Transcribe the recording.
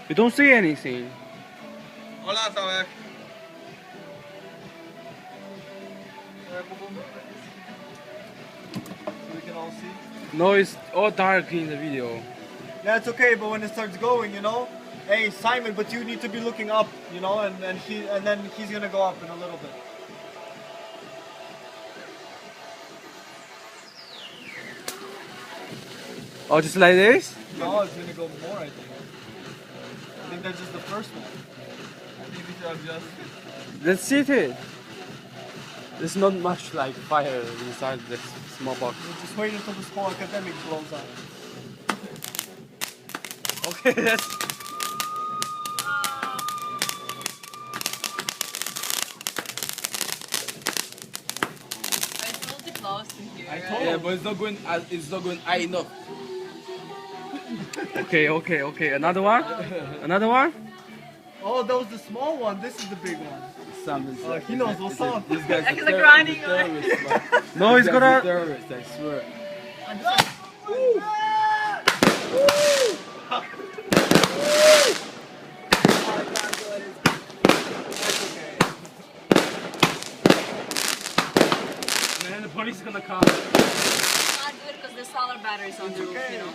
You don't say anything. Hola, ¿sabes? So we can all see. No, it's all dark in the video. Yeah, it's okay, but when it starts going, you know, hey Simon, but you need to be looking up, you know, and then he's gonna go up in a little bit. Oh, just like this? No, it's gonna go more, I think. I think that's just the first one. I think we should adjust. Let's see it. There's not much like fire inside this small box. We'll just wait until this whole academic blows up. Okay, that's. I told it lost in here. I told Yeah, but it's not going high enough. Okay. Another one? Another one? Oh, that was the small one. This is the big one. Something's Oh, he knows what's up. This guy's Like the grinding terrorist, man. No, it's This guy's gonna. a terrorist, I swear. Man, the police is gonna come. It's not good because the solar batteries on the roof, you know.